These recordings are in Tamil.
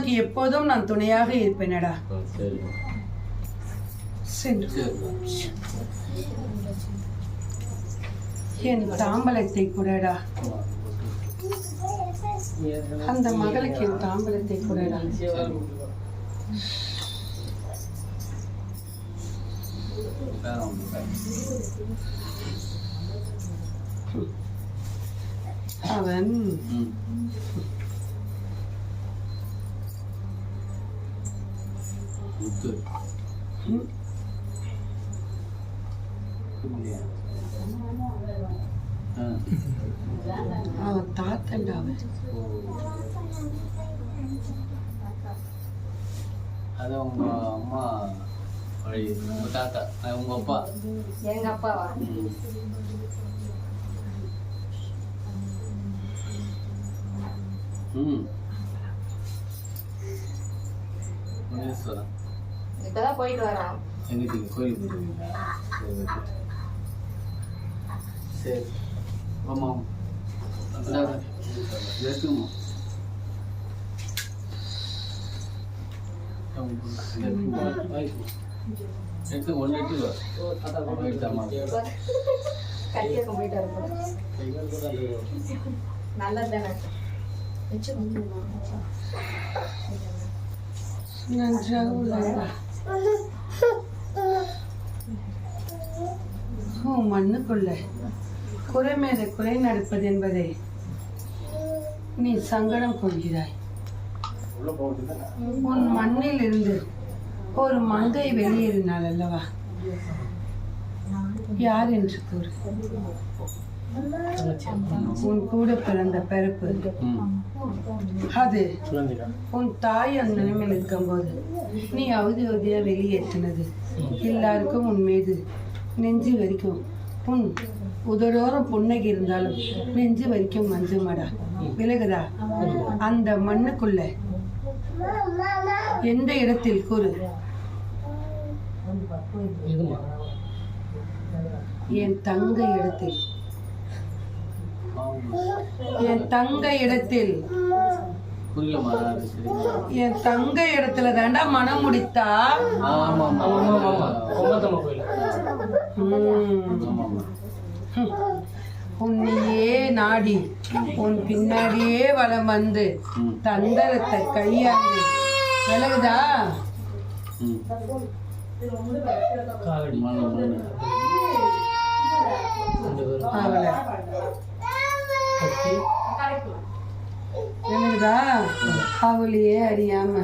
உனக்கு எப்போதும் நான் துணையாக இருப்பேனடா. என் தாம்பலத்தை கூடடா, அந்த மகளுக்கு என் தாம்பலத்தை கூடடா. அவன் அவன் தாத்தண்டா. அது உங்க அம்மா உங்க தாத்தா, உங்க அப்பா, எங்க அப்பாவா? இப்பதான் போயிட்டு வரோம். எங்கிட்ட கோயிலுக்கு போயிருவீங்களா? சரி ஆமா இருக்குமா? எடுத்து ஒன்று எடுத்துக்கோ. கல்யாணம் போயிட்டு வரோம். நல்லது தானே. மண்ணுக்குள்ள குறை மேல குறை நடப்பது என்பதை நீ சங்கடம் கொள்கிறாய். உன் மண்ணில் இருந்து ஒரு மங்கை வெளியேறினாள் அல்லவா? யார் என்று கூறு. உன் கூட பிறந்த பிறப்பு அது உன் தாய் அந்த நிலைமையில் இருக்கும்போது நீ அவதி அவதியா வெளியேற்றினது எல்லாருக்கும் உன் மீது நெஞ்சு வரைக்கும் உன் உதரோரம் புன்னகை இருந்தாலும் நெஞ்சு வரைக்கும் மஞ்சமாடா. விலகுதா? அந்த மண்ணுக்குள்ள எந்த இடத்தில் கூறு. என் தங்கை இடத்தில், என் தங்கை இடத்தில், என் தங்கை இடத்துல தாண்டா மனம் முடித்தா. உன்னையே நாடி உன் பின்னாடியே வலம் வந்து தந்தரத்தை கையாண்டு. விலகுதா? விலகுதா? அவளையே அறியாம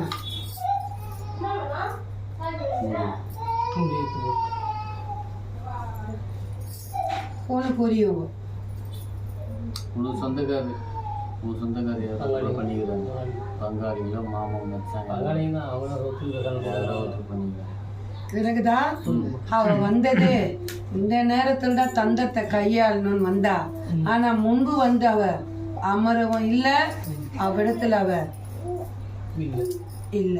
உனக்கு புரியும். உனக்கு சொந்தக்காரு, உன் சொந்தக்காரி பண்ணிக்கிறாங்க. பங்காளிகளோ மாமா மச்சாங்க பண்ணிக்கிறாங்க. விலகுதா? அவ வந்தது இந்த நேரத்துல தான் தந்தத்தை கையாளணும்னு வந்தா. ஆனா முன்பு வந்து அவ அமரவும் இல்ல, அவ்விடத்துல அவ இல்ல.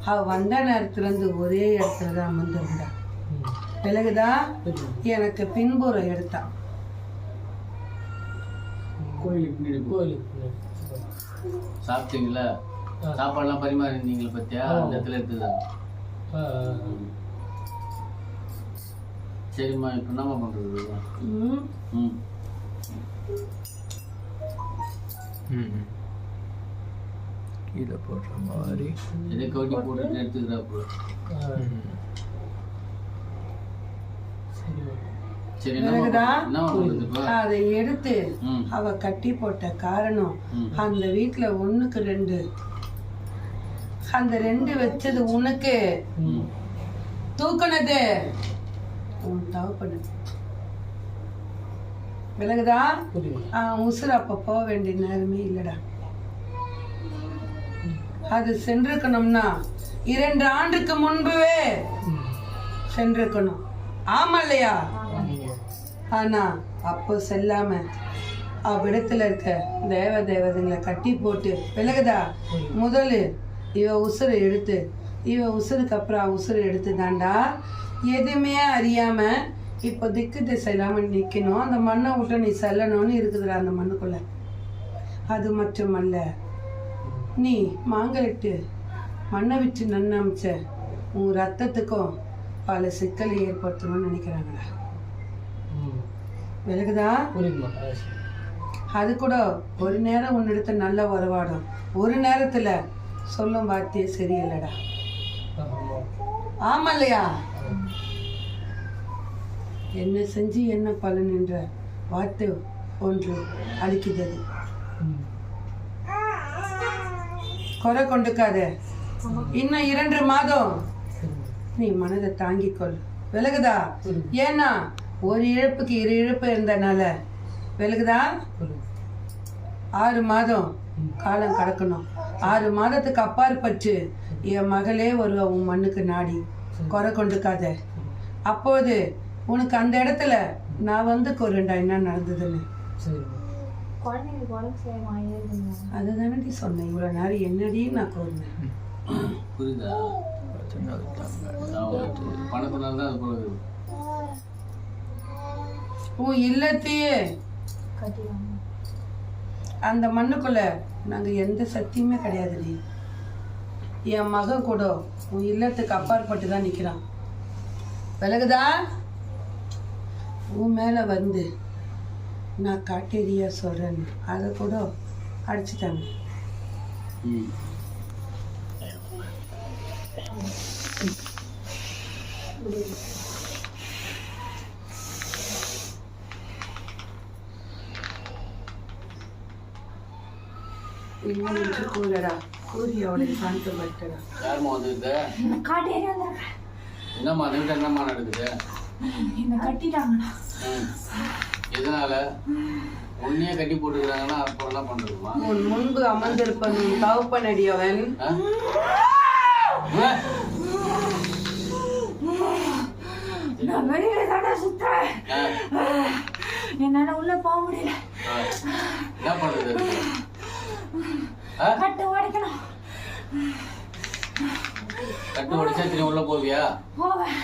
அவ வந்த நேரத்துல இருந்து ஒரே இடத்துலதான் அமர்ந்திருந்தா. விலகுதா? எனக்கு பின்புறம் எடுத்தான். சாப்பிட்டீங்களா? சாப்பாடுலாம் பரிமாறினீங்களா? பத்தியா அந்த இடத்துல இருக்குதான். சரிம்மா, இப்ப என்னம்மா பண்றது? கீழே போடுற மாதிரி இதை கவுட்டி போட்டு எடுத்துக்கிறா. அதை எடுத்து அவ கட்டி போட்ட காரணம் அந்த வீட்டுல 1க்கு 2. அந்த 2 வச்சது உனக்கு தூக்குனது உன் தவப்பனு. விலகுதா? உசுறு அப்ப போக வேண்டிய நேரமே இல்லடா. அது சென்றிருக்கணும்னா 2 ஆண்டுக்கு முன்பே சென்றிருக்கணும். ஆமா இல்லையா? ஆனா அப்போ செல்லாம அவ்விடத்துல இருக்க தேவதைங்களை கட்டி போட்டு. விலகுதா? முதல்ல இவ உசுறு எடுத்து, இவ உசுருக்கு அப்புறம் உசுறு எடுத்து தாண்டா எதுவுமே அறியாம இப்போ திக்கு திசை இல்லாம நிக்கணும். அந்த மண்ணை விட்டு நீ செல்லணும்னு இருக்குதுடா அந்த மண்ணுக்குள்ள. அது மட்டுமல்ல, நீ மாங்கலிட்டு மண்ணை விட்டு நன்னமிச்ச உன் ரத்தத்துக்கும் பல சிக்கலை ஏற்படுத்தணும்னு நினைக்கிறாங்கடா. விலகுதா? அது கூட ஒரு நேரம் உன்னிடத்த நல்ல உறவாடும், ஒரு நேரத்துல சொல்லும் வார்த்தையே சரியில்லடா. ஆமா இல்லையா? என்ன செஞ்சு என்ன பலன் என்ற வார்த்தை ஒன்று அளிக்கிறது. குறை கொண்டுக்காத. இன்னும் 2 மாதம் நீ மனதை தாங்கிக்கொள். விலகுதா? ஏன்னா ஒரு இழப்புக்கு 2 இழப்பு இருந்தனால விலகுதா? 6 மாதம் காலம் கடக்கணும். 6 மாதத்துக்கு அப்பாற்பட்டு என் மகளே வருவா உன் மண்ணுக்கு நாடி. குறை கொண்டுக்காத. அப்போது உனக்கு அந்த இடத்துல நான் வந்து கூறுண்டா என்ன நடந்ததுன்னு. அதுதானடி சொன்னேன். இவ்வளோ நேரம் என்னடி நான் கூறினேன். புரியுதா? பணத்தினால தான் அது போல இருக்குது. உன் இல்லத்தையே அந்த மண்ணுக்குள்ள நாங்க எந்த சக்தியுமே கிடையாதுடி. என் மகன் கூட உன் இல்லத்துக்கு அப்பாற்பட்டு தான் நிக்கிறான். விலகுதா? உன் மேல வந்து நான் காட்டேரியா சொல்றேன்னு அதை கூட அடிச்சுட்டாங்க. இன்னும் கூறடா, கூறி அவளை சாந்தப்பட்டடா. யாருமா வந்துருக்கு? என்னம்மா அந்த வீட்டில் என்னம்மா நடக்குது? என்ன கட்டிட்டாங்கண்ணா. எதனால? உன்னையே கட்டி போட்டுக்கிறாங்கன்னா அப்புறம் என்ன பண்றதுமா? உன் முன்பு அமர்ந்திருப்பன் தவப்பனடி அவன். நான் வெளியில தானே சுத்துறேன். என்னால உள்ள போக முடியல. என்ன பண்றது? கட்டு உடைக்கணும். கட்டு உடைச்சா திரும்ப உள்ள போவியா? போவேன்.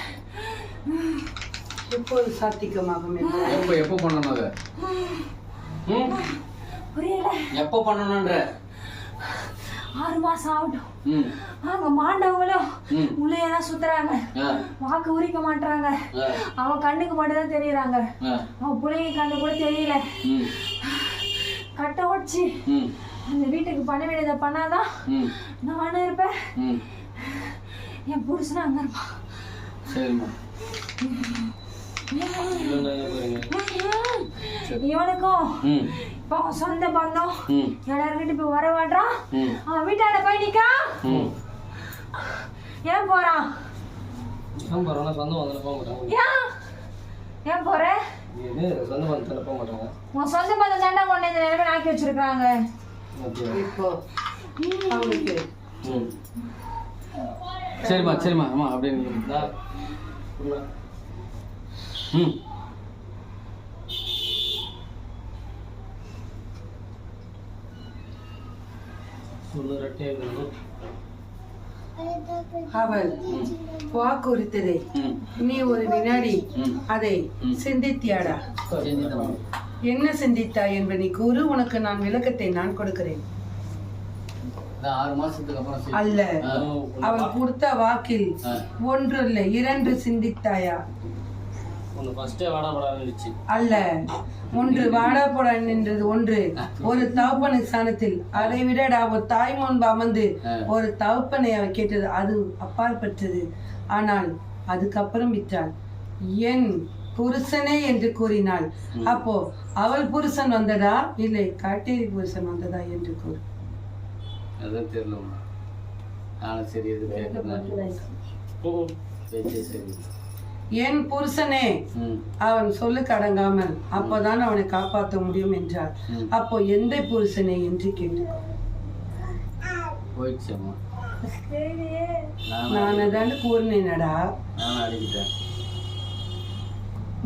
எப்போது சாத்திகமாகும்? எப்போ பண்ணணும் அதை? புரியல. எப்போ பண்ணணும்ன்ற? 6 மாசம் ஆகட்டும். அவங்க மாண்டவங்களும் உள்ளே தான் சுத்துறாங்க. வாக்கு உரிக்க மாட்டாங்க. அவன் கண்ணுக்கு மட்டும் தான் தெரியறாங்க. அவன் பிள்ளைங்க கண்ணு கூட தெரியல. கட்ட உடச்சி அந்த வீட்டுக்கு பண்ண வேண்டியதை பண்ணாதான் நானும் இருப்பேன். என் புருஷனும் அங்க இருப்பான். சரிம்மா. இவனுக்கும் இப்போ சொந்த பந்தம் எல்லாருக்கிட்ட இப்ப வர மாட்டான். அவன் வீட்டாண்ட போய் நிக்கா. ஏன் போறான்? ஏன் போற? உன் சொந்த பந்தம் தாண்டா கொண்டு இந்த நிலைமை ஆக்கி வச்சிருக்காங்க. இப்போ அவனுக்கு சரிம்மா சரிம்மா அம்மா அப்படின்னு அவள் வாக்குறுத்ததை நீ ஒரு வினாடி அதை சிந்தித்தியாடா? என்ன சிந்தித்தாய் என்பதை நீ கூறு. உனக்கு நான் விளக்கத்தை நான் கொடுக்கிறேன். 6 மாசத்துக்கு அப்புறம் அல்ல, அவள் கொடுத்த வாக்கில் 1 இல்லை 2 சிந்தித்தாயா? அல்ல, 1 வாடா போடா நின்றது 1. ஒரு தகப்பனை ஸ்தானத்தில் அதை விடடா ஒரு தாய் முன்பு அமர்ந்து ஒரு தகப்பனை அவ கேட்டது அது அப்பாற்பட்டது. ஆனால் அதுக்கப்புறம் விட்டாள். என் புருஷனே என்று கூறினாள். அப்போ அவள் புருஷன் வந்ததா இல்லை காட்டேரி புருஷன் வந்ததா என்று கூறு. அதான் தெரியல. நானும் சரி எது கேட்கறேன். சரி என் புருஷனே அவன் சொல்லுக்கு அடங்காமல் அப்பதான் அவனை காப்பாற்ற முடியும் என்றார். அப்போ எந்த புருஷனே என்று கேட்டுக்கோ. போயிடுச்சம்மா. நான் அதான் கூறினேனடா. நான் அடிக்கிட்டேன்.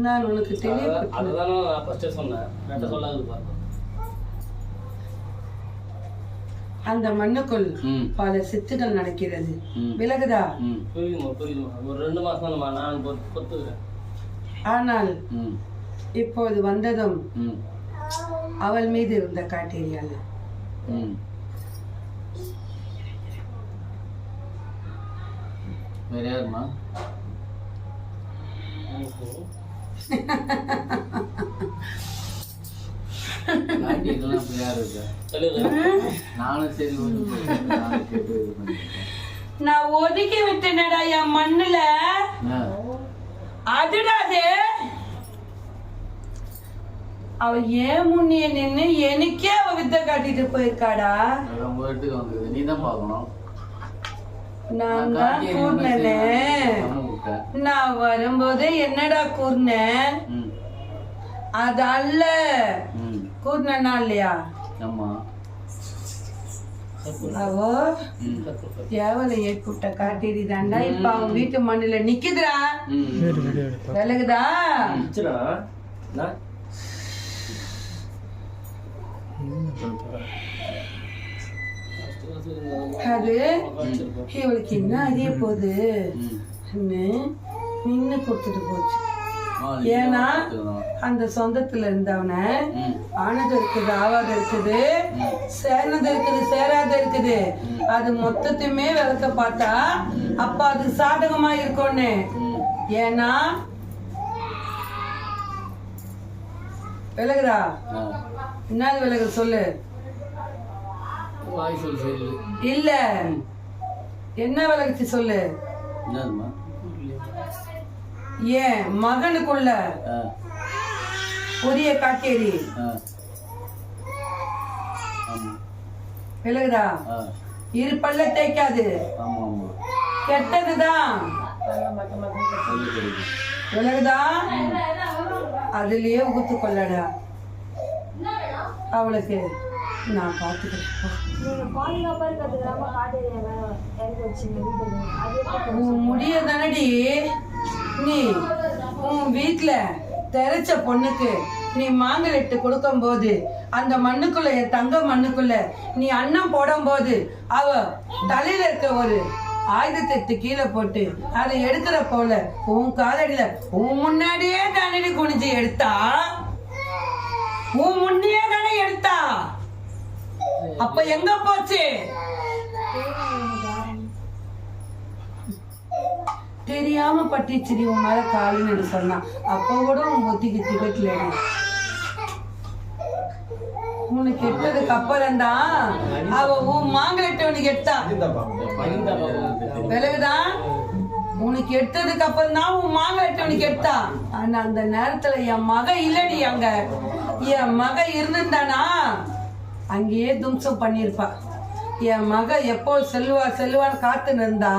நான் உனக்கு தெளிவுபடுத்தினேன். அந்த மண்ணுக்குள் பல சித்துகள் நடக்கிறது. விலகுதா? ஆனால் இப்போது வந்ததும் அவள் மீது இருந்த காட்டேரியால வேற யாருமா? காட்டி இதெல்லாம் அப்படி யாரு இருக்கா? நானும் சரி நானும் கேட்டு இது பண்ணிட்டேன். நான் ஒதுக்கி விட்டேனடா என் மண்ணுல. அதுடாது அவ ஏன் முன்னிய நின்னு எனக்கே அவ வித்த காட்டிட்டு போயிருக்காடா. உங்க வீட்டுக்கு வந்தது நீ தான் பாக்கணும். நான் தான் கூர்னே. நான் வரும்போதே என்னடா கூர்னேன்? அது அல்ல கூர்னா இல்லையா? ஆமா. அவோ எவளை ஏற்பட்ட காட்டிடுதாண்டா. இப்ப அவன் வீட்டு மண்ணுல நிக்குதுடா. விலகுதா? அது இவளுக்கு என்ன அறிய போகுது நின்னு கொடுத்துட்டு போச்சு. ஏன்னா அந்த சொந்தத்துல இருந்தவன ஆனது இருக்குது, ஆவாத இருக்குது, சேர்னது இருக்குது, சேராத இருக்குது. அது மொத்தத்தையுமே விளக்க பார்த்தா அப்ப அது சாதகமா இருக்கும்னு. ஏன்னா விலகுதா? என்னது விலகு சொல்லு. இல்ல என்ன விலகுச்சு சொல்லு. ஏன் மகனுக்குள்ள உரிய காட்டேரி விலகுதா? இரு பல்ல தேய்க்காது, கெட்டதுதான். விலகுதா? அதுலயே ஊத்து கொள்ளடா. அவளுக்கு நான் பாத்துக்கிறேன். முடிய தானடி நீ உன் வீட்டுல தெரச்ச பொண்ணுக்கு நீ மாங்கலிட்டு கொடுக்கும் போது அந்த மண்ணுக்குள்ள என் தங்க மண்ணுக்குள்ள நீ அன்னம் போடும் போது அவ தலையில இருக்க ஒரு ஆயுதத்தை கீழே போட்டு அதை எடுக்கிற போல உன் காலடியில உன் முன்னாடியே தானடி குனிஞ்சு எடுத்தா. உன் முன்னையே தானே எடுத்தா. அப்ப எங்க போச்சு? தெரியாம பட்டிச்சிரி உன் மேல காலுன்னு சொன்னா. அப்ப கூட உன் ஒத்திக்கு திகட்டல. உனக்கு எடுத்ததுக்கு அப்புறம் தான் அவ உன் மாங்கலட்ட உனக்கு எடுத்தா. விலகுதான்? உனக்கு எடுத்ததுக்கு அப்புறம் தான் உன் மாங்கலட்ட உனக்கு எடுத்தா. ஆனா அந்த நேரத்துல என் மக இல்லடி. அங்க என் மக இருந்திருந்தானா அங்கேயே தும்சம் பண்ணிருப்பா. என் மக எப்போ செல்வான்னு காத்துன்னு இருந்தா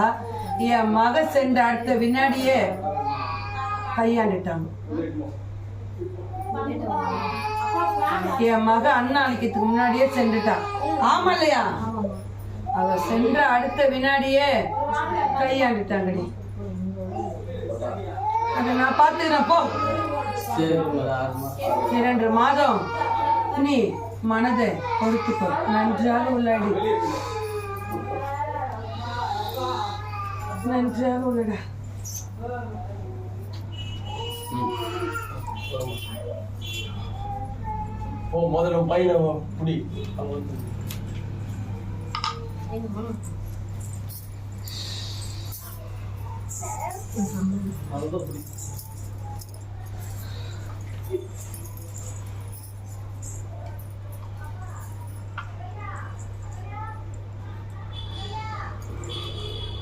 என் மக சென்ற அடுத்த வினாடியே கையாண்டுட்டாங்க. என் மக அண்ணா அழிக்கிறதுக்கு முன்னாடியே சென்றுட்டா. ஆமா இல்லையா? அவ சென்ற அடுத்த வினாடியே கையாண்டுட்டாங்கடி. அத நான் பாத்துக்கிறேன் போ. 2 மாதம் நீ மனதை பொறுத்துக்கோ. நன்றாக உள்ளாடி, நன்றாக உள்ளடா. முதல்ல பையனை புடி.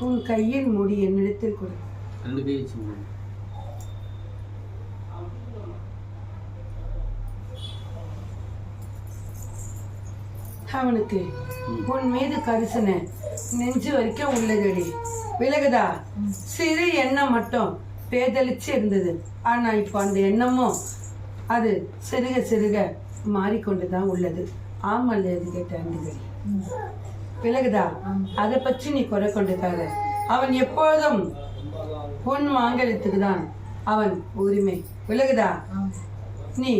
உன் கையின் முடி என்னிடத்தில் கொடு. 2 கை வச்சு முடி. அவனுக்கு உன் மீது கரிசனை நெஞ்சு வரைக்கும் உள்ளதடி. விலகுதா? சிறு எண்ணம் மட்டும் பேதலிச்சு இருந்தது. ஆனா இப்ப அந்த எண்ணமும் அது சிறுக சிறுக மாறிக்கொண்டுதான் உள்ளது. ஆமல் எது கேட்ட விலகுதா? அதை பற்றி நீ குறை கொண்டுக்காத. அவன் எப்பொழுதும் உன் மாங்கலத்துக்கு தான் அவன் உரிமை. விலகுதா? நீ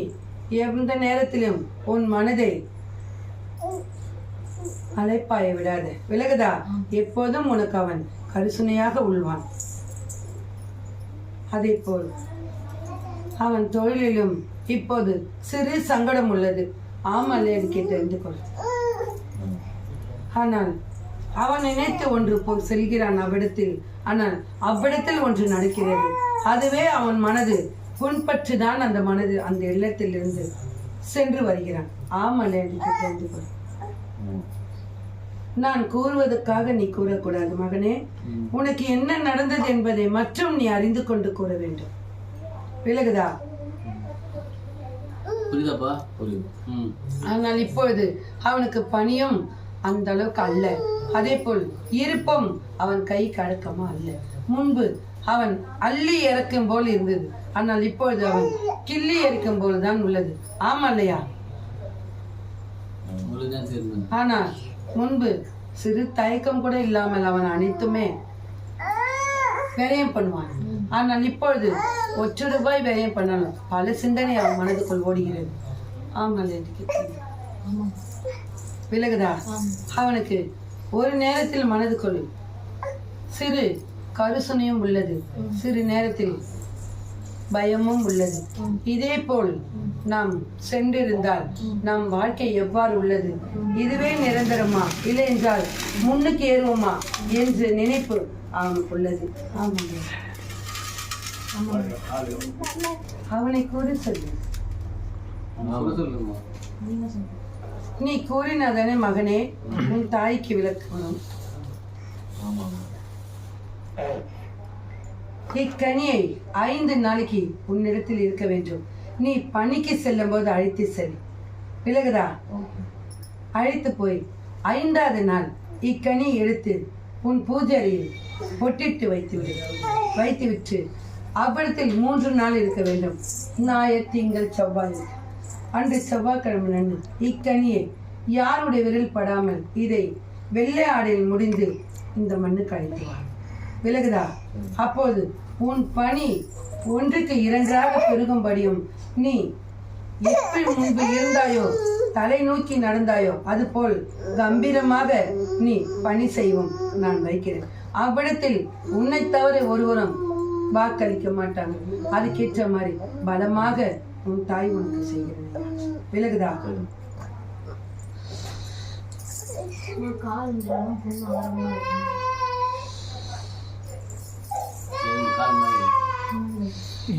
எந்த நேரத்திலும் உன் மனதை அழைப்பாய விடாத. விலகுதா? எப்போதும் உனக்கு அவன் கரிசனையாக உள்ளான். அதே போல் அவன் தொழிலிலும் இப்போது சிறு சங்கடம் உள்ளது. ஆமாம், அது தெரிந்து கொள். ஆனால் அவன் நினைத்து ஒன்று போல் செல்கிறான் அவ்விடத்தில். ஆனால் அவ்விடத்தில் ஒன்று நடக்கிறது. அதுவே அவன் மனது புண்பற்றுதான் அந்த மனது அந்த இல்லத்தில் இருந்து சென்று வருகிறான். ஆமல்ல என்று தெரிந்து கொள். நான் கூறுவதற்காக நீ கூறக்கூடாது மகனே. உனக்கு என்ன நடந்தது என்பதை மற்றும் நீ அறிந்து கொண்டு கூற வேண்டும். விலகுதா? புரியுதாப்பா? புரியுது. ஆனால் இப்பொழுது அவனுக்கு பணியும் அந்த அளவுக்கு அல்ல. அதே போல் இருப்பும் அவன் கை கழக்கமா அல்ல. முன்பு அவன் அள்ளி இறக்கும் போல் இருந்தது. ஆனால் இப்பொழுது அவன் கிள்ளி இறக்கும் போல் தான் உள்ளது. ஆமா இல்லையா? ஆனால் முன்பு சிறு தயக்கம் கூட இல்லாமல் அவன் அனைத்துமே விரயம் பண்ணுவான். ஆனால் இப்பொழுது ₹1 விரயம் பண்ணாலும் பல சிந்தனை அவன் மனதுக்குள் ஓடுகிறது. ஆமாம் என்று விலகுதா? அவனுக்கு ஒரு நேரத்தில் மனதுக்குள் சிறு கருசனையும் உள்ளது, சிறு நேரத்தில் பயமும் உள்ளது. இதே போல் நாம் சென்றிருந்தால் நம் வாழ்க்கை எவ்வாறு உள்ளது, இதுவே நிரந்தரமா இல்லை என்றால் முன்னுக்கு ஏறுவோமா என்று நினைப்பு அவனுக்கு உள்ளது. அவனை கூட சொல்லு. நீ கூறினதானே மகனே உன் தாய்க்கு விளக்கணும். இக்கனியை 5 நாளைக்கு உன்னிடத்தில் இருக்க வேண்டும். நீ பணிக்கு செல்லும் போது அழைத்து செல். விலகுதா? அழைத்து போய் 5வது நாள் இக்கனி எடுத்து உன் பூஜை அறையில் பொட்டிட்டு வைத்துவிட்டு அவ்விடத்தில் 3 நாள் இருக்க வேண்டும். ஞாயிறு, திங்கள், செவ்வாய். அன்று செவ்வாய்க்கிழமை அன்று இக்கனியை யாருடைய விரல் படாமல் இதை வெள்ளை ஆடையில் முடிந்து இந்த மண்ணுக்கு அழைத்துவார். விலகுதா? அப்போது உன் பணி 1க்கு 2ஆக பெருகும்படியும் நீ எப்படி முன்பு இருந்தாயோ தலை நோக்கி நடந்தாயோ அதுபோல் கம்பீரமாக நீ பணி செய்வோம் நான் வைக்கிறேன். அவ்விடத்தில் உன்னை தவிர ஒருவரும் வாக்களிக்க மாட்டாங்க. அதுக்கேற்ற மாதிரி பலமாக உன் தாய் உனக்கு செய்கிறது. விலகுதா?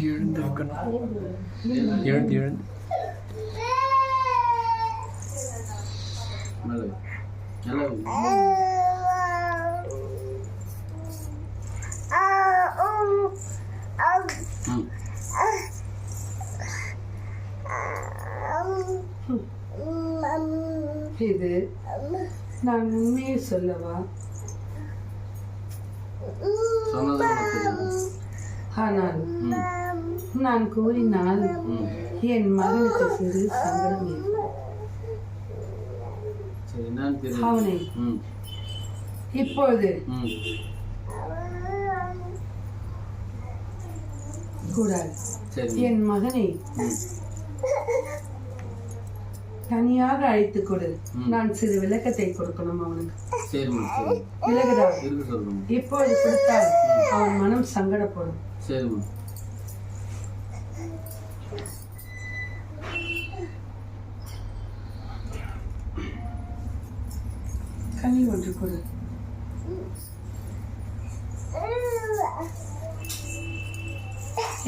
எழுந்து இது நான் உண்மையை சொல்லவா? ஆனால் நான் கூறினால் என் மகனுக்கு சிறு சங்கடம். அவனை இப்பொழுது கூடாது. என் மகனை தனியாக அழைத்துக் கொடு. நான் சிறு விளக்கத்தை கொடுக்கணும் அவனுக்கு. விலகுதா? இப்பொழுது கொடுத்தால் அவன் மனம் சங்கடப்படும். கனி ஒன்று கொடு.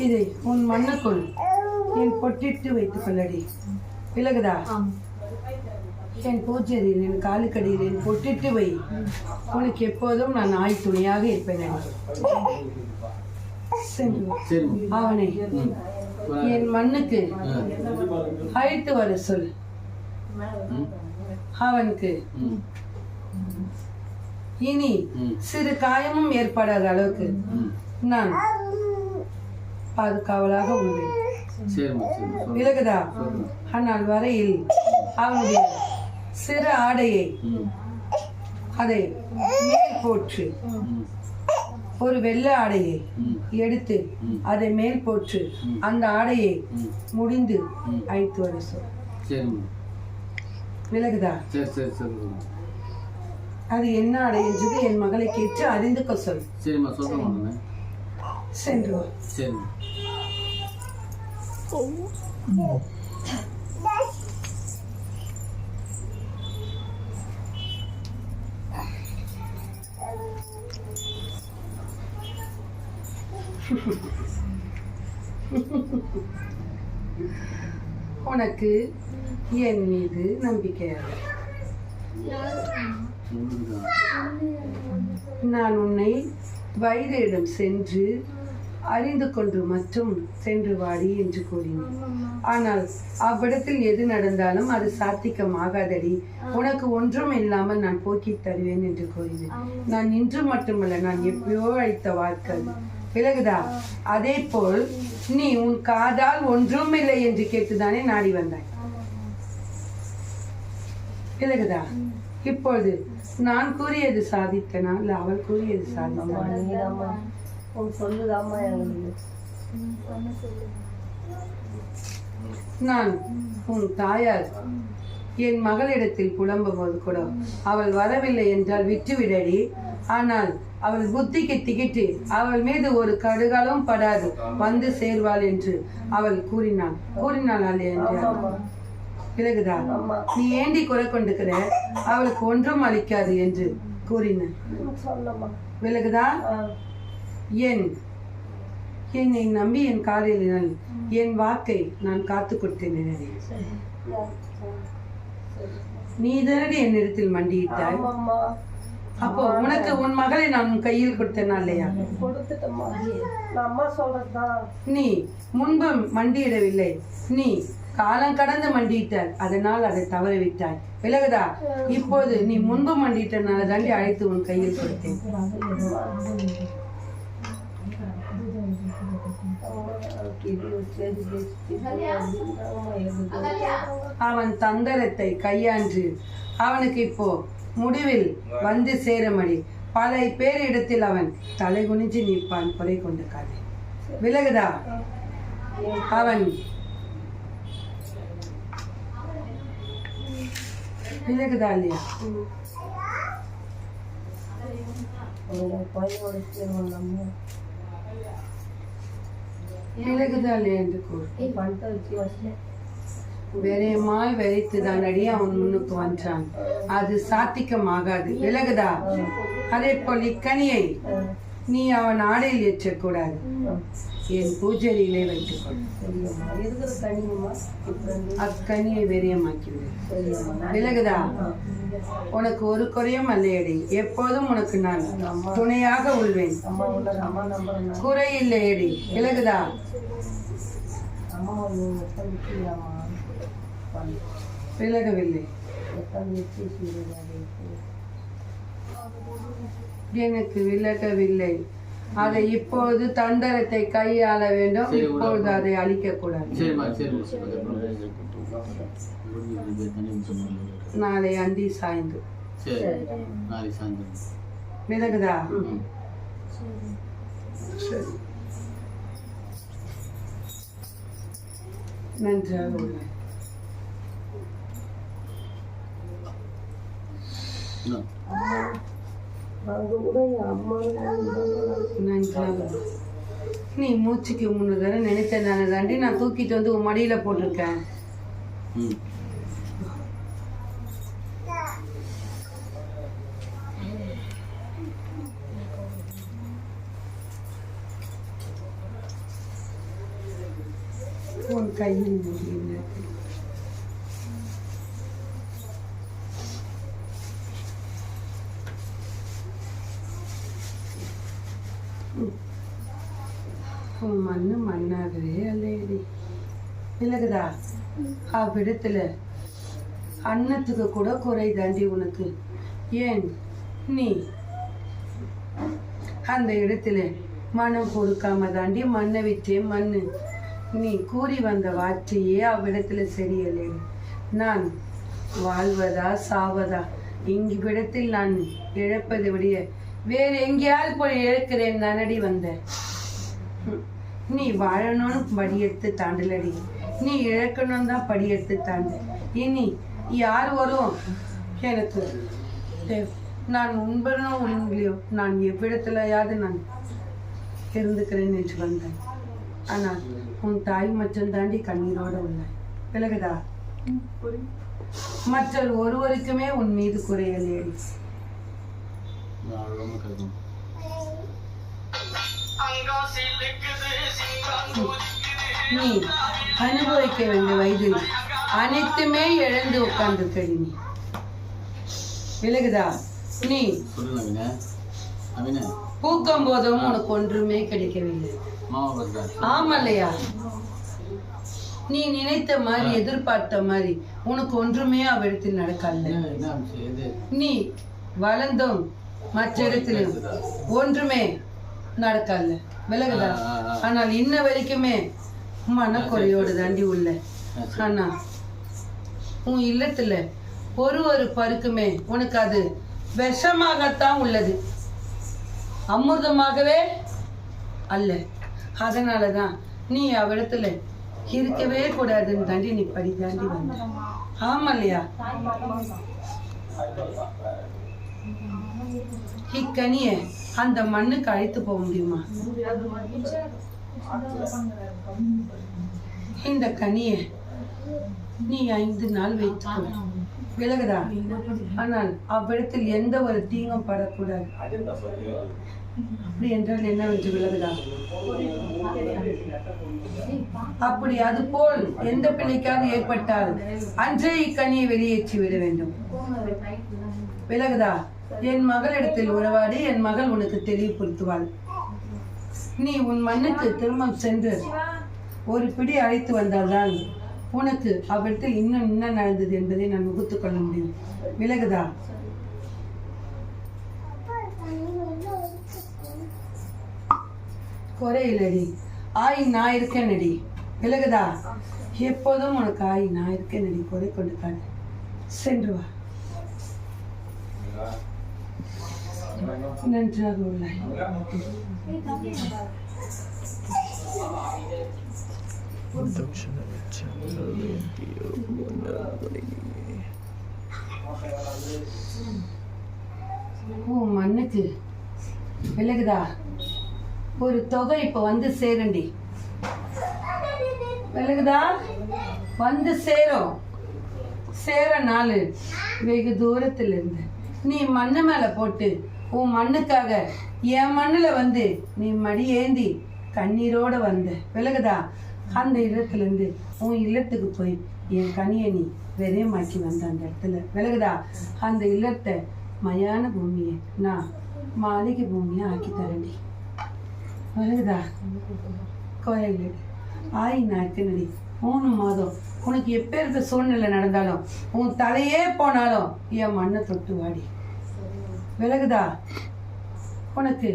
இதை உன் மண்ணுக்குள் என் பொட்டிட்டு வைத்துக் கொள்ளடி. விலகுதா? என் பூஜையில் என் காலுக்கடியில் என் பொட்டிட்டு வை. உனக்கு எப்போதும் நான் ஆய் துணையாக இருப்பேன். அவனை என் மண்ணுக்கு அழைத்து வர சொல். அவனுக்கு இனி சிறு காயமும் ஏற்படாத அளவுக்கு நான் பாதுகாவலாக உள்ளேன். விலகுதா? ஆனால் வரையில் அவனுடைய சிறு ஆடையை அதை மேல் போற்று. ஒரு வெள்ளை ஆடையை எடுத்து அதை மேல் போற்று. அந்த ஆடையை முடிந்து அழைத்து வர சொல். விலகுதா? அது என்ன ஆடை என்றது என் மகளை கேட்டு அறிந்து சொல். சென்று உனக்கு என் மீது நம்பிக்கையாக நான் உன்னை வைத்தியரிடம் சென்று அறிந்து கொண்டு மற்றும் சென்று வாடி என்று கூறினேன். ஆனால் அவ்விடத்தில் எது நடந்தாலும் அது சாத்திகமாகாதடி, உனக்கு ஒன்றும் இல்லாமல் நான் போக்கி தருவேன் என்று கூறினேன். நான் இன்று மட்டுமல்ல, நான் எப்பயோ அழைத்த வாட்கள் விலகுதா? அதே போல் நீ உன் காதால் ஒன்றும் இல்லை என்று கேட்டுதானே நாடி வந்தாய். விலகுதா? இப்பொழுது நான் கூறியது சாதித்தனா இல்ல அவள் கூறியது சாதித்தனா? நான் உன் தாயார் என் மகளிடத்தில் புலம்பும் போது கூட அவள் வரவில்லை என்றால் விட்டுவிடடி. ஆனால் அவள் புத்திக்கு திகிட்டு அவள் மீது ஒரு கடுகாலும் படாது வந்து சேர்வாள் என்று அவள் கூறினாள் அல்ல விலகுதா? நீ ஏண்டி குறை கொண்டுக்கிற, அவளுக்கு ஒன்றும் அளிக்காது என்று கூறின விலகுதா? என்னை நம்பி என் காதலினால் என் வாக்கை நான் காத்து கொடுத்தேன். நீ தானடி என்னிடத்தில் மண்டியிட்டாய். அப்போ உனக்கு உன் மகளை நான் உன் கையில் கொடுத்தேனா இல்லையா? நீ முன்பு மண்டியிடவில்லை, நீ காலம் கடந்து மண்டியிட்டாய், அதனால் அதை தவற விட்டாய். விலகுதா? இப்போது நீ முன்பு மண்டியிட்டனால தாண்டி அழைத்து உன் கையில் கொடுத்தேன். அவன் தந்திரத்தை கையாண்டு அவனுக்கு இப்போ முடிவில் வந்து சேரும்படி பல பேரிடத்தில் அவன் தலை குனிஞ்சு நிற்பான். குறை கொண்டு காதை விலகுதா? அவன் விலகுதா இல்லையா? விலகுதா இல்லையா என்று கூறு. வெறியமாய் வெறித்துதான் அடி அவன் முன்னுக்கு வந்தான். அது சாத்திகமாகாது. விலகுதா? அதே போல் இக்கனியை நீ அவன் ஆடையில் ஏற்றக்கூடாது, என் பூஜையிலே வைத்துக்கொள். அக்கனியை வெறியமாக்கிவிடு. விலகுதா? உனக்கு ஒரு குறையும் அல்லையடி, எப்போதும் உனக்கு நான் துணையாக உள்வேன். குறையில்லையடி. விலகுதா? விலகவில்லை. எனக்கு விலகவில்லை. அதை இப்போது தண்டரத்தை கையாள வேண்டும். இப்போது அதை அழிக்க கூடாது. நாளை அந்தி சாய்ந்து விலகுதா? நன்றாக உள்ள நீ மூச்சுக்கு முன்னுதர நினைத்த தாண்டி நான் தூக்கிட்டு வந்து உன் மடியில போட்டிருக்கேன். உன் கையில் முடியும். மண்ணு மண்ணாகவே அல்லடி. விலகுதா? அவ்விடத்துல அன்னத்துக்கு கூட குறை தாண்டி உனக்கு. ஏன் நீ அந்த இடத்துல மனம் கொடுக்காம தாண்டி மண்ணை விட்டே மண்ணு நீ கூறி வந்த வார்த்தையே அவ்விடத்துல சரியல்லே. நான் வாழ்வதா சாவதா, இவ்விடத்தில் நான் இழப்பதை விட வேறு எங்கேயாவது போய் இழக்கிறேன் தானடி வந்த. நீ வாழணும்னு படியெடுத்து தாண்டலடி, நீ இழக்கணும் தான் படியெடுத்து தாண்டு. இனி யார் வரும் எனக்கு நான் உண்பனோ உண்மையோ நான் எவ்விடத்துலயாவது நான் இருந்துக்கிறேன் என்று வந்தேன். ஆனால் உன் தாய் மற்றும் தாண்டி கண்ணீரோடு உள்ளாய். விலகுதா? மற்ற ஒருவருக்குமே உன் மீது குறையலேடி. அங்கா நீ அனுபவிக்க வேண்டிய வயதில் அனைத்துமே இழந்து உட்கார்ந்துருக்கடி நீ. விலகுதா? நீ பூக்கும் போதும் உனக்கு ஒன்றுமே கிடைக்கவில்லை. ஆமல்லையா? நீ நினைத்த மாதிரி எதிர்பார்த்த மாதிரி உனக்கு ஒன்றுமே அவ்விடத்தில் நடக்கல. நீ வளர்ந்தும் மற்ற இடத்திலும் ஒன்றுமே நடக்கல. விலகுதா? ஆனால் இன்ன வரைக்குமே மனக்குறையோடு தாண்டி உள்ள. ஆனா உன் இல்லத்துல ஒரு பருக்குமே உனக்கு அது விஷமாகத்தான் உள்ளது, அமிர்தமாகவே அல்ல. அதனாலதான் நீ அவ்விடத்துல இருக்கவே கூடாதுன்னு தாண்டி நீ படி தாண்டி வந்த. ஆமா இல்லையா? இக்கனிய அந்த மண்ணுக்கு அழைத்து போக முடியுமா? இந்த கனிய நீ 5 நாள் வைத்துக்கோ. விலகுதா? ஆனால் அவ்விடத்தில் எந்த ஒரு தீங்கும் படக்கூடாது. அப்படி என்றால் என்னவென்று விலகுதா? அப்படி அது போல் எந்த பிள்ளைக்காவது ஏற்பட்டால் அன்றே இக்கனியை வெளியேற்றி விட வேண்டும். விலகுதா? என் மகளிடத்தில் உறவாடி என் மகள் உனக்கு தெளிவுபடுத்துவாள். நீ உன் மண்ணுக்கு திரும்ப சென்று ஒரு பிடி அழைத்து வந்தால்தான் உனக்கு அவ்விடத்தில் இன்னும் என்ன நடந்தது என்பதை நான் முகுத்து கொள்ள முடியும். விலகுதா? குறையிலடி, நான் இருக்கேன் நடி. விலகுதா? எப்போதும் உனக்கு நான் இருக்கேன் நடி. குறை கொண்டு காட்டு. சென்று வா. நன்றாக உள்ளாய். மண்ணுக்கு விலகுதா? ஒரு தொகை இப்ப வந்து சேரண்டி. விலகுதா? வந்து சேரும். சேர நாள் வெகு தூரத்துல இருந்து நீ மண்ணு மேல போட்டு உன் மண்ணுக்காக என் மண்ணுல வந்து நீ மடி ஏந்தி கண்ணீரோட வந்த. விலகுதா? அந்த இடத்துல இருந்து உன் இல்லத்துக்கு போய் என் கனியை நீ வெறியமாக்கி வந்த அந்த இடத்துல. விலகுதா? அந்த இல்லத்தை மயான பூமியை நான் மாளிகை பூமியை ஆக்கி தரண்டி. விலகுதா? கோயில் நாக்கு நடி. 3 மாதம் உனக்கு எப்பேருக்கு சூழ்நிலை நடந்தாலும் உன் தலையே போனாலும் என் மண்ணை தொட்டு வாடி. விலகுதா? உனக்கு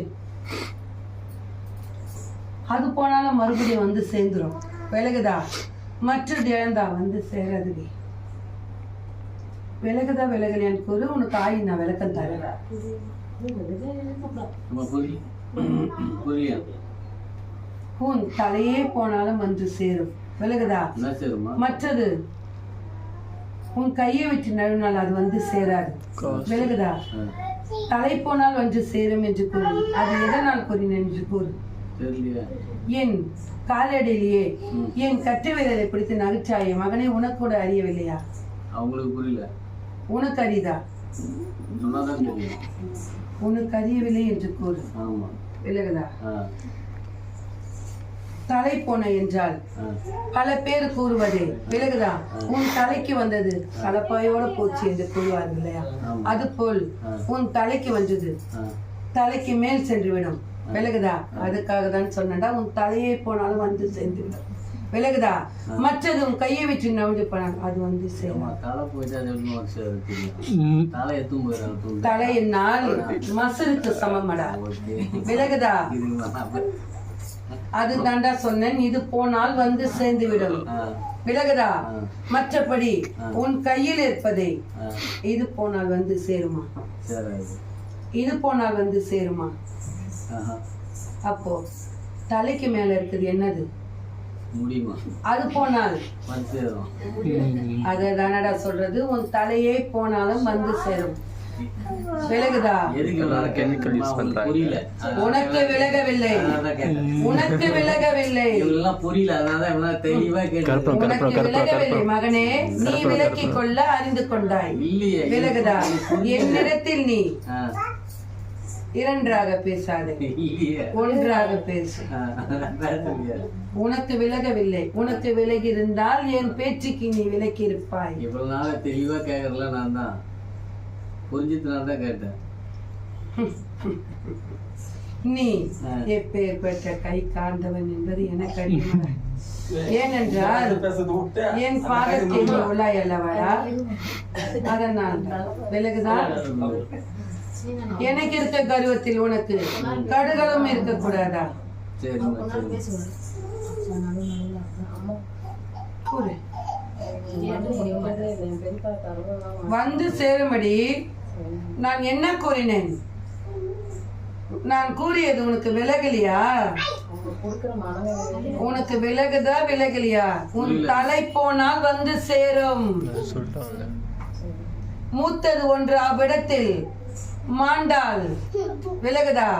அது போனாலும் மறுபடியும் வந்து சேர்ந்துரும். விலகுதா? மற்ற இழந்தா வந்து சேராதுடி. விலகுதா? விலகலையான்னு கூறு. உனக்கு நான் விளக்கம் தரேன். உன் தலையே போனாலும் வந்து சேரும். விலகுதா? மற்றது உன் கையை வச்சு நழுவினால் அது வந்து சேராது. விலகுதா? தலை போனால் வந்து சேரும் என்று கூறு. அது எதனால் கூறினேன் என்று கூறு. என் காலடியிலேயே என் கட்டை விரலை பிடித்து நகைச்சாய மகனே, உனக்கு கூட அறியவில்லையா? அவங்களுக்கு புரியல. உனக்கு அறியுதா? உனக்கு அறியவில்லை என்று கூறு. விலகுதா? தலை போன என்றால் பல பேர் கூறுவதே. விலகுதா? உன் தலைக்கு வந்தது கலப்பாயோட போச்சு என்று கூறுவார்கள் இல்லையா? அது போல் உன் தலைக்கு வந்தது தலைக்கு மேல் சென்று விடும். விலகுதா? அதுக்காக தான் சொன்னடா, உன் தலையே போனாலும் வந்து சேர்ந்து விடும். விலகுதா? மற்றது உன் கையை வச்சு நவிட்டு போனாங்க அது வந்து சேரும். தலையினால் மசருக்கு சமமடா. விலகுதா? அது தாண்டா சொன்னேன். இது போனால் வந்து சேர்ந்து விடும். விலகுதா? மற்றபடி உன் கையில் இருப்பதை இது போனால் வந்து சேருமா? இது போனால் வந்து சேருமா? அப்போ தலைக்கு மேல இருக்குது என்னது? அது போனால் அததானடா சொல்றது. உன் தலையே போனாலும் வந்து சேரும். விலகுதா? உனக்கு விலகவில்லை. உனக்கு விலகவில்லை. உனக்கு விலகவில்லை மகனே. நீ விலக்கிக் கொள்ள அறிந்து கொண்டாய். விலகுதா? என்னிடத்தில் நீ இரண்டாக பேசாதே, இல்லையே. ஒன்றாக பேசு. பேசலையா? உனக்கு விலகவில்லை. உனக்கு விலகி இருந்தால் என் பேச்சுக்கு நீ விலக்கி இருப்பாய். இவ்வளவு நாள தெளிவா கேட்கறல நான் தான் புரிஞ்சுட்டு தான் கேட்டேன். நீ எப்பேற்பட்ட கை காந்தவன் என்பது எனக்கு அறியுமா? ஏனென்றால் என் பாதத்தில் நீ உள்ளாய் அல்லவா? அதனால் விலகுதான். எனக்கு இருக்க கருவத்தில் உனக்கு கடுகளும் இருக்க கூடாதா? சரிம்மா சரி. கூறு. வந்து சேரும்படி நான் என்ன கூறினேன்? நான் கூறியது உனக்கு விலகலையா? உனக்கு விலகுதா விலகலையா? உன் தலை போனால் வந்து சேரும். சொல்லிட்டாங்க. மூத்தது ஒன்று அவ்விடத்தில் மாண்டால் விலகுதா?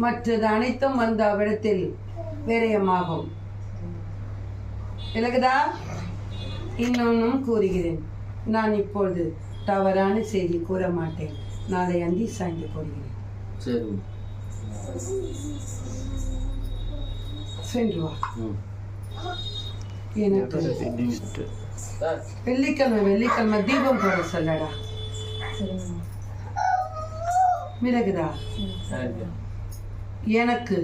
மற்றது அனைத்தும் வந்து அவ்விடத்தில் விரயமாகும். விலகுதா? இன்னொன்னும் கூறுகிறேன். நான் இப்பொழுது தவறான செய்தி கூற மாட்டேன். நாளை அந்தி சாய்ந்து கூறுகிறேன். சரி. சென்று வா. எனக்கு வெள்ளிக்கிழமை தீபம் போட சொல்லடா. விலகுதா? எனக்கு